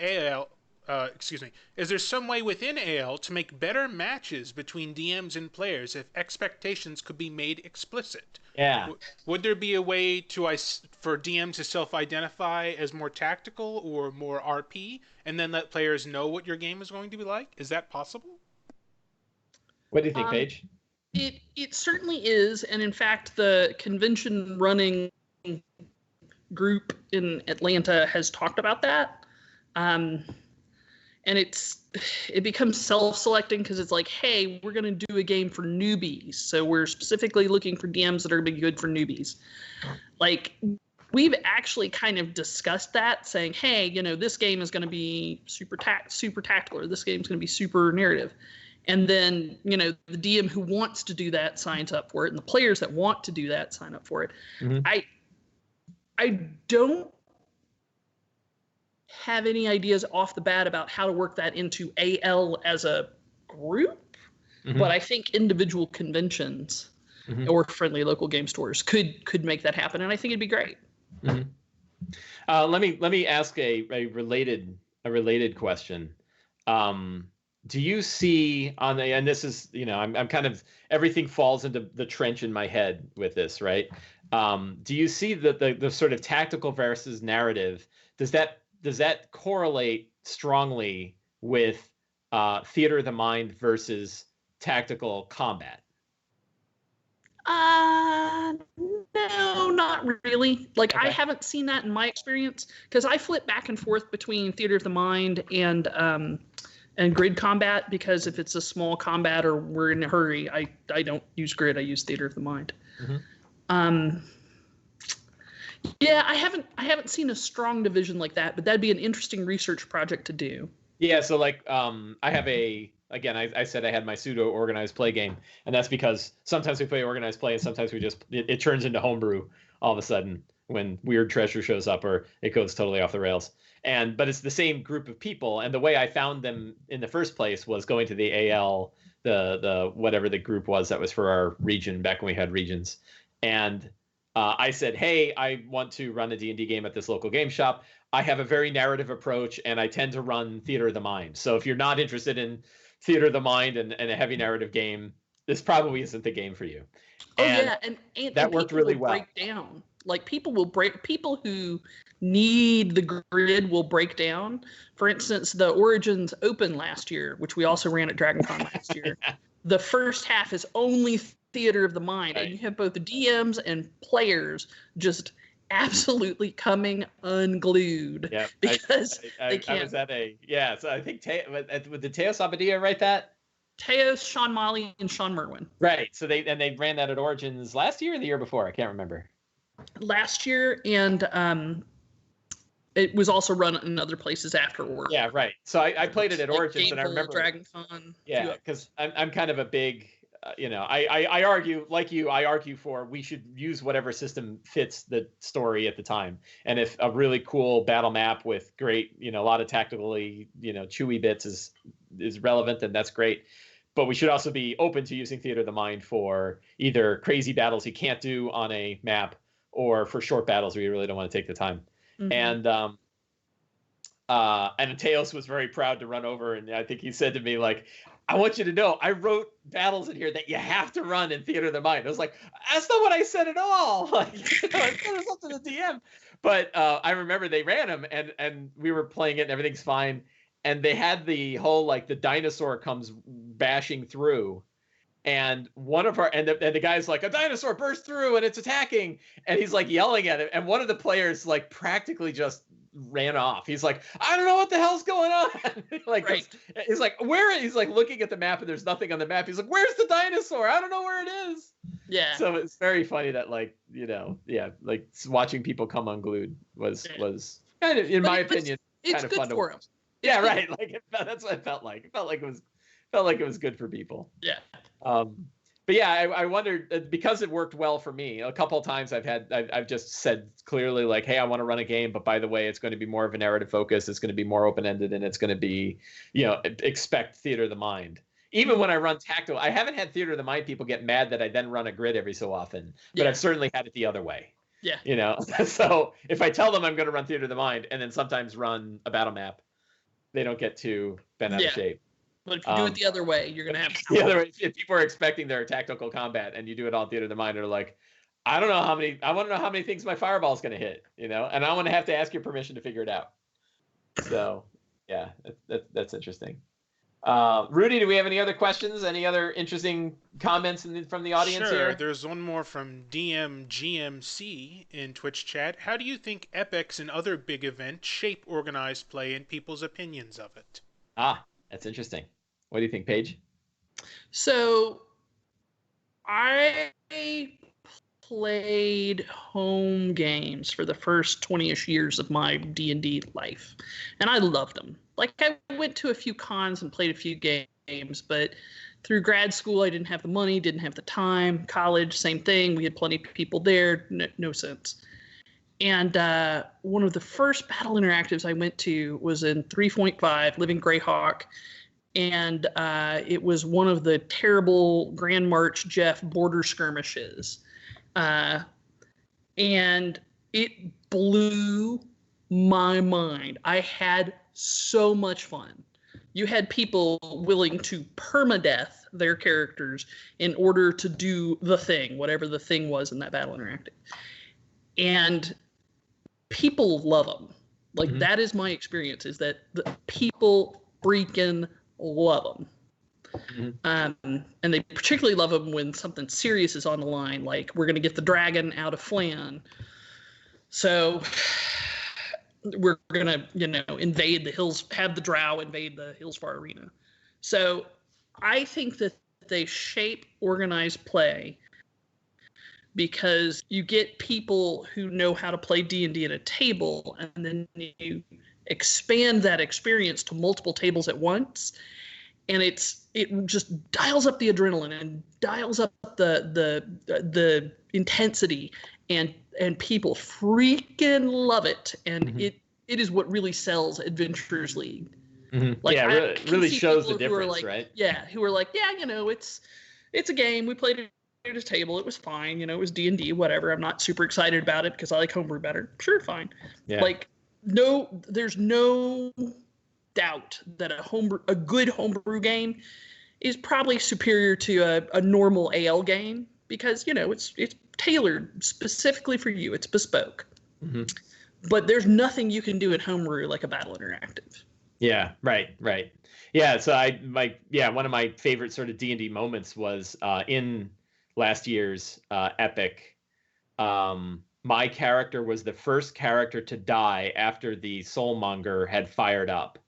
is there some way within AL to make better matches between DMs and players if expectations could be made explicit? Yeah. Would there be a way for DMs to self-identify as more tactical or more RP, and then let players know what your game is going to be like? Is that possible? What do you think, Paige? It certainly is, and in fact, the convention running group in Atlanta has talked about that. And it becomes self-selecting because it's like, hey, we're going to do a game for newbies, so we're specifically looking for DMs that are going to be good for newbies. Like, we've actually kind of discussed that, saying, hey, you know, this game is going to be super tactical, or this game is going to be super narrative. And then, you know, the DM who wants to do that signs up for it, and the players that want to do that sign up for it. Mm-hmm. I don't have any ideas off the bat about how to work that into AL as a group, but I think individual conventions or friendly local game stores could make that happen, and I think it'd be great. Let me ask a related question. Do you see and this is, you know, I'm kind of, everything falls into the trench in my head with this, right? Do you see the sort of tactical versus narrative? Does that correlate strongly with theater of the mind versus tactical combat? No, not really. Like, Okay. I haven't seen that in my experience, because I flip back and forth between theater of the mind and grid combat, because if it's a small combat or we're in a hurry, I don't use grid, I use theater of the mind. Yeah, I haven't seen a strong division like that, but that'd be an interesting research project to do. Yeah, so like I have I said I had my pseudo organized play game, and that's because sometimes we play organized play and sometimes it turns into homebrew all of a sudden when weird treasure shows up or it goes totally off the rails. But it's the same group of people, and the way I found them in the first place was going to the AL, the whatever the group was that was for our region back when we had regions. And I said, hey, I want to run a D&D game at this local game shop. I have a very narrative approach, and I tend to run theater of the mind. So if you're not interested in theater of the mind and a heavy narrative game, this probably isn't the game for you. And that worked really well. Break down. Like, people who need the grid will break down. For instance, the Origins Open last year, which we also ran at DragonCon last year, the first half is only theater of the mind, right. And you have both the DMs and players just absolutely coming unglued. Yeah, because they can't. I was at so I think did Teo Sabadia write that? Teo, Sean Molly, and Sean Merwin. Right. So they ran that at Origins last year or the year before? I can't remember. Last year, and it was also run in other places afterward. Yeah, right. So I played it at Origins, and I remember DragonCon. Yeah, because I'm kind of a big. I argue, like you, I argue for we should use whatever system fits the story at the time. And if a really cool battle map with great, a lot of tactically, chewy bits is relevant, then that's great. But we should also be open to using theater of the mind for either crazy battles you can't do on a map or for short battles where you really don't want to take the time. And Teos was very proud to run over, and I think he said to me, like, I want you to know, I wrote battles in here that you have to run in theater of the mind. I was like, that's not what I said at all. Like, I said it was up to the DM. But I remember they ran them, and we were playing it, and everything's fine. And they had the whole, like, the dinosaur comes bashing through. And the guy's like, a dinosaur burst through and it's attacking. And he's like yelling at it. And one of the players, like, practically just ran off. He's like, I don't know what the hell's going on. Like, right. He's like, he's like looking at the map and there's nothing on the map. He's like, where's the dinosaur? I don't know where it is. Yeah. So it's very funny that, like, like watching people come unglued was kind of, in my opinion, kind of fun to watch. Yeah, right. Like, that's what it felt like. It felt like it was good for people. Yeah. But yeah, I wondered, because it worked well for me. A couple of times I've just said clearly, like, hey, I want to run a game, but by the way, it's going to be more of a narrative focus. It's going to be more open-ended, and it's going to be, expect theater of the mind. Even when I run tactical, I haven't had theater of the mind people get mad that I then run a grid every so often, but I've certainly had it the other way. Yeah. So if I tell them I'm going to run theater of the mind and then sometimes run a battle map, they don't get too bent out of shape. But if you do it the other way, you're gonna have the other way. If people are expecting their tactical combat and you do it all in theater of the mind, they're like, I want to know how many things my fireball is going to hit, and I want to have to ask your permission to figure it out. So, yeah, that's interesting. Rudy, do we have any other questions? Any other interesting comments from the audience here? Sure. There's one more from DMGMC in Twitch chat. How do you think epics and other big events shape organized play and people's opinions of it? That's interesting. What do you think, Paige? So, I played home games for the first 20-ish years of my D&D life, and I loved them. Like, I went to a few cons and played a few games, but through grad school, I didn't have the money, didn't have the time. College, same thing. We had plenty of people there. No sense. And one of the first battle interactives I went to was in 3.5, Living Greyhawk. And it was one of the terrible Grand March Jeff border skirmishes. And it blew my mind. I had so much fun. You had people willing to permadeath their characters in order to do the thing, whatever the thing was in that battle interactive. And people love them. Like, that is my experience, is that the people freaking love them. And they particularly love them when something serious is on the line, like we're going to get the dragon out of Flan. So we're going to, invade the hills, have the drow invade the Hillsfar Arena. So I think that they shape organized play because you get people who know how to play D&D at a table, and then you expand that experience to multiple tables at once. And it just dials up the adrenaline and dials up the intensity, and people freaking love it. And it is what really sells Adventurers League. Like, really shows the difference, right? Yeah, who are like, it's a game. We played it at a table. It was fine. It was D&D, whatever. I'm not super excited about it because I like homebrew better. Sure, fine. Yeah. Like, there's no doubt that a good homebrew game is probably superior to a normal AL game because it's tailored specifically for you. It's bespoke. But there's nothing you can do at homebrew like a battle interactive. Yeah, right. Yeah, so one of my favorite sort of D&D moments was in last year's Epic. My character was the first character to die after the Soulmonger had fired up.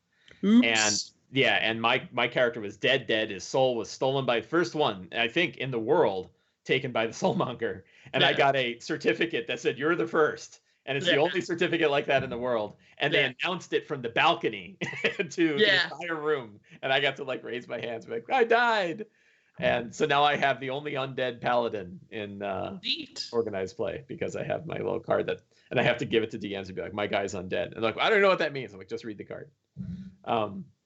Oops. And my character was dead. His soul was stolen by the first one, I think, in the world, taken by the Soulmonger. And I got a certificate that said, "You're the first." And it's the only certificate like that in the world. And they announced it from the balcony to the entire room. And I got to raise my hands and be like, I died. And so now I have the only undead paladin in organized play because I have my little card and I have to give it to DMs and be like, my guy's undead. And I don't know what that means. I'm like, just read the card.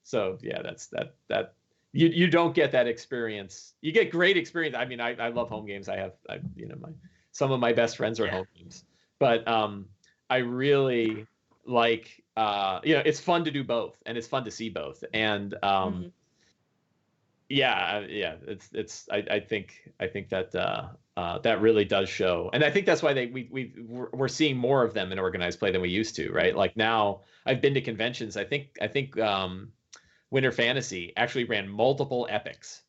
So yeah, that's that. You don't get that experience. You get great experience. I mean, I love home games. Some of my best friends are home games. But I really like, it's fun to do both, and it's fun to see both. And I think that that really does show, and I think that's why we're seeing more of them in organized play than we used to, right? Like now, I've been to conventions. I think Winter Fantasy actually ran multiple epics,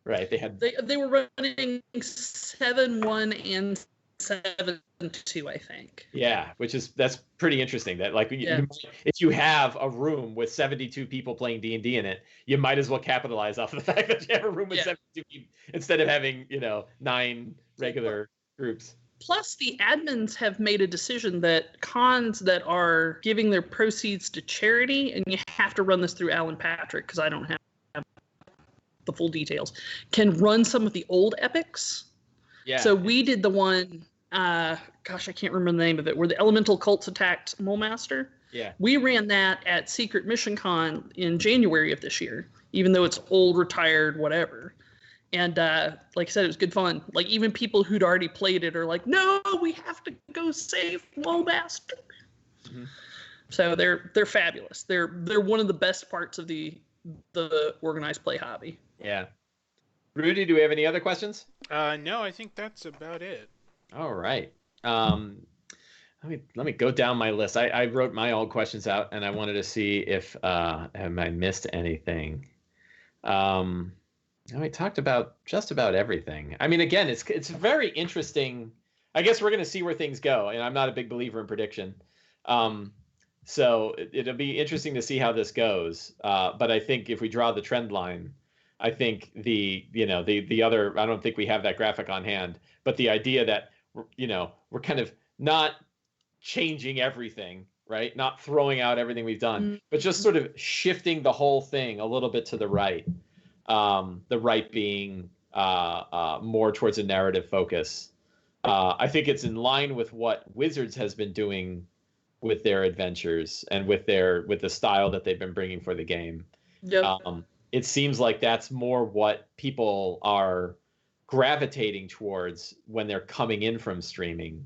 right? They were running 7-1 and 7-2, I think. Yeah, that's pretty interesting. That if you have a room with 72 people playing D&D in it, you might as well capitalize off of the fact that you have a room with 72 people instead of having 9 regular groups. Plus, the admins have made a decision that cons that are giving their proceeds to charity, and you have to run this through Alan Patrick because I don't have the full details, can run some of the old epics. Yeah. So we did the one, I can't remember the name of it, where the elemental cults attacked Mulemaster. Yeah. We ran that at Secret Mission Con in January of this year, even though it's old, retired, whatever. And like I said, it was good fun. Like, even people who'd already played it are like, no, we have to go save Mulemaster. So they're fabulous. They're one of the best parts of the organized play hobby. Yeah. Rudy, do we have any other questions? No, I think that's about it. All right. Let me go down my list. I wrote my old questions out, and I wanted to see if have I missed anything. We talked about just about everything. I mean, again, it's very interesting. I guess we're going to see where things go, and I'm not a big believer in prediction. So it'll be interesting to see how this goes. But I think if we draw the trend line, I think the other, I don't think we have that graphic on hand, but the idea that, we're kind of not changing everything, right? Not throwing out everything we've done, but just sort of shifting the whole thing a little bit to the right. The right being more towards a narrative focus. I think it's in line with what Wizards has been doing with their adventures and with the style that they've been bringing for the game. Yep. It seems like that's more what people are gravitating towards when they're coming in from streaming.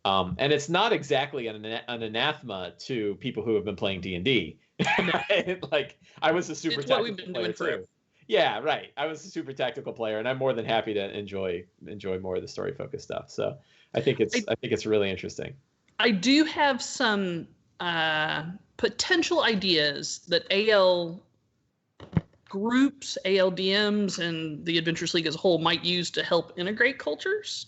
And it's not exactly an anathema to people who have been playing D&D. Like, I was a super tactical player too. Yeah, right. I was a super tactical player, and I'm more than happy to enjoy more of the story focused stuff. So I think it's really interesting. I do have some potential ideas that AL groups, ALDMs, and the Adventures League as a whole might use to help integrate cultures.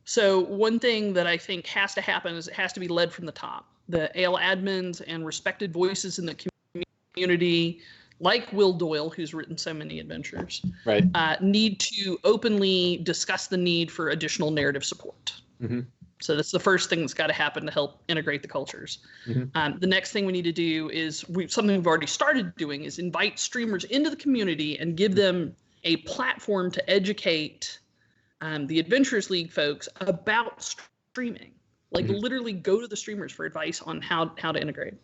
So one thing that I think has to happen is it has to be led from the top. The AL admins and respected voices in the community, like Will Doyle, who's written so many adventures, right, need to openly discuss the need for additional narrative support. So that's the first thing that's got to happen to help integrate the cultures. The next thing we need to do is something we've already started doing is invite streamers into the community and give them a platform to educate the Adventurers League folks about streaming. Like literally go to the streamers for advice on how to integrate.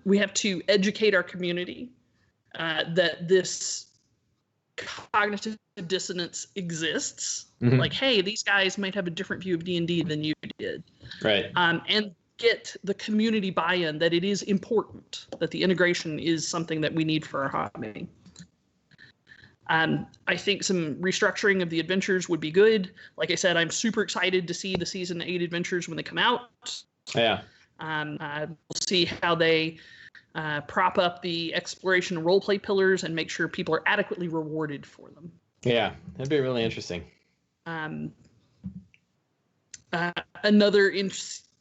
We have to educate our community that this cognitive dissonance exists. Like, hey, these guys might have a different view of D&D than you did. Right. And get the community buy-in that it is important, that the integration is something that we need for our hobby. I think some restructuring of the adventures would be good. Like I said, I'm super excited to see the season 8 adventures when they come out. Yeah. We'll see how they prop up the exploration and roleplay pillars and make sure people are adequately rewarded for them. Yeah, that'd be really interesting. Another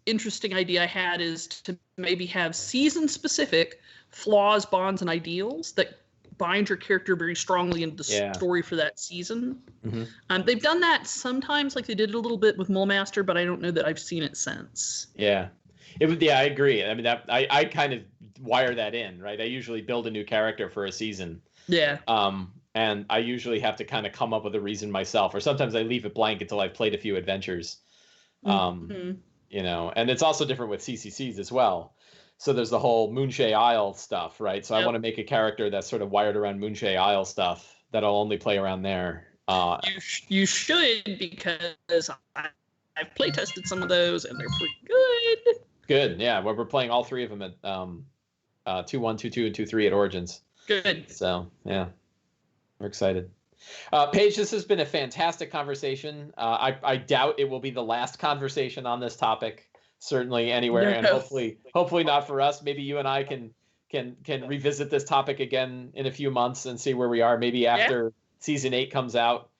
interesting idea I had is to maybe have season-specific flaws, bonds, and ideals that bind your character very strongly into the story for that season. They've done that sometimes, like they did it a little bit with Mulemaster, but I don't know that I've seen it since. Yeah. I agree. I mean, that I kind of wire that in, right? I usually build a new character for a season. Yeah. And I usually have to kind of come up with a reason myself, or sometimes I leave it blank until I've played a few adventures. And it's also different with CCCs as well. So there's the whole Shea Isle stuff, right? So I want to make a character that's sort of wired around Shea Isle stuff that'll only play around there. You should, because I've play tested some of those and they're pretty good. Good, yeah. Well, we're playing all three of them at 2.1, 2.2, and 2.3 at Origins. Good. So yeah, we're excited. Paige, this has been a fantastic conversation. I doubt it will be the last conversation on this topic, certainly anywhere, and hopefully not for us. Maybe you and I can revisit this topic again in a few months and see where we are. Maybe after season 8 comes out,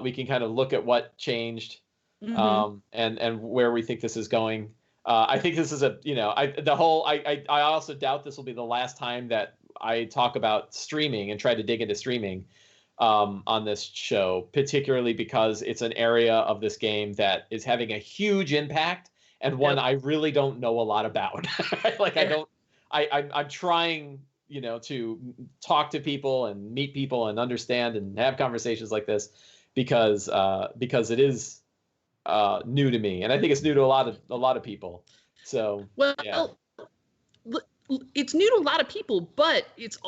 we can kind of look at what changed and where we think this is going. I think this is I also doubt this will be the last time that I talk about streaming and try to dig into streaming on this show, particularly because it's an area of this game that is having a huge impact and one I really don't know a lot about. I'm trying, to talk to people and meet people and understand and have conversations like this because it is new to me, and I think it's new to a lot of people. So it's new to a lot of people, but it's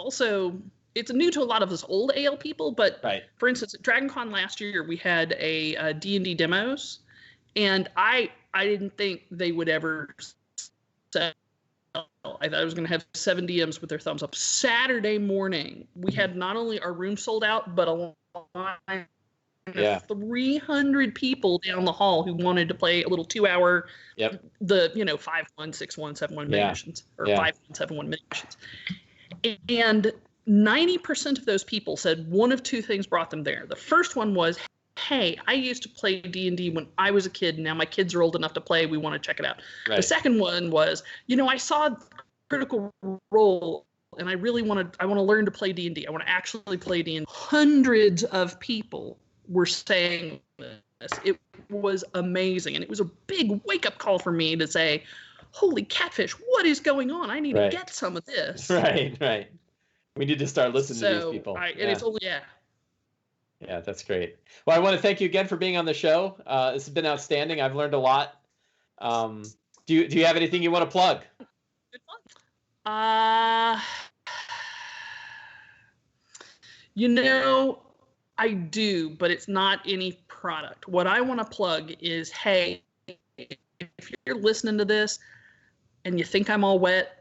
new to a lot of us old AL people. But for instance, at DragonCon last year, we had a D&D demos, And I didn't think they would ever sell. I thought I was going to have 7 DMs with their thumbs up. Saturday morning, we had not only our room sold out, but a line of 300 people down the hall who wanted to play a little 2-hour, the 5-1, 6-1, 7-1 mini missions, or 5-1, 7-1 mini missions. And 90% of those people said one of 2 things brought them there. The first one was, hey, I used to play D&D when I was a kid. Now my kids are old enough to play. We want to check it out. Right. The second one was, I saw Critical Role and I want to learn to play D&D. I want to actually play D&D. Hundreds of people were saying this. It was amazing. And it was a big wake-up call for me to say, holy catfish, what is going on? I need to get some of this. Right. We need to start listening to these people. And it's only, Yeah, that's great. Well, I want to thank you again for being on the show. This has been outstanding. I've learned a lot. Do you have anything you want to plug? I do, but it's not any product. What I want to plug is, hey, if you're listening to this and you think I'm all wet,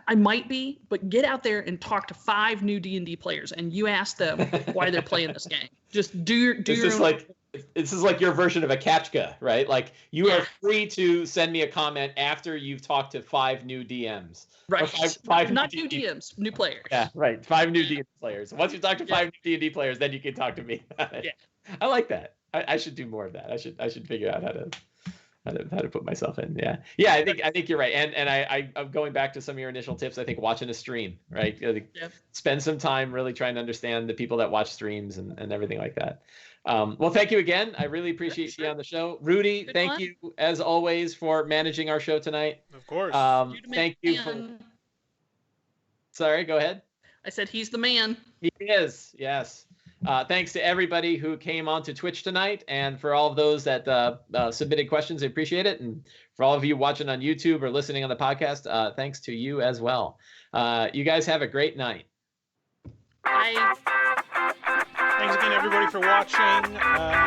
I might be, but get out there and talk to 5 new D&D players, and you ask them why they're playing this game. Just do your own. This is like your version of a Catchka, right? Like you are free to send me a comment after you've talked to 5 new DMs. Right. Five not new DMs, new players. Yeah, right. 5 new D&D players. Once you talk to 5 new D&D players, then you can talk to me. I like that. I should do more of that. I should figure out how to put myself in. Yeah. I think you're right. And I'm going back to some of your initial tips. I think watching a stream, right? Spend some time really trying to understand the people that watch streams and everything like that. Well, thank you again. I really appreciate you on the show. Rudy, thank you as always for managing our show tonight. Of course. Thank you Sorry, go ahead. I said he's the man. He is, yes. Thanks to everybody who came on to Twitch tonight, and for all of those that submitted questions. I appreciate it. And for all of you watching on YouTube or listening on the podcast, thanks to you as well. You guys have a great night. Bye. Thanks again, everybody, for watching.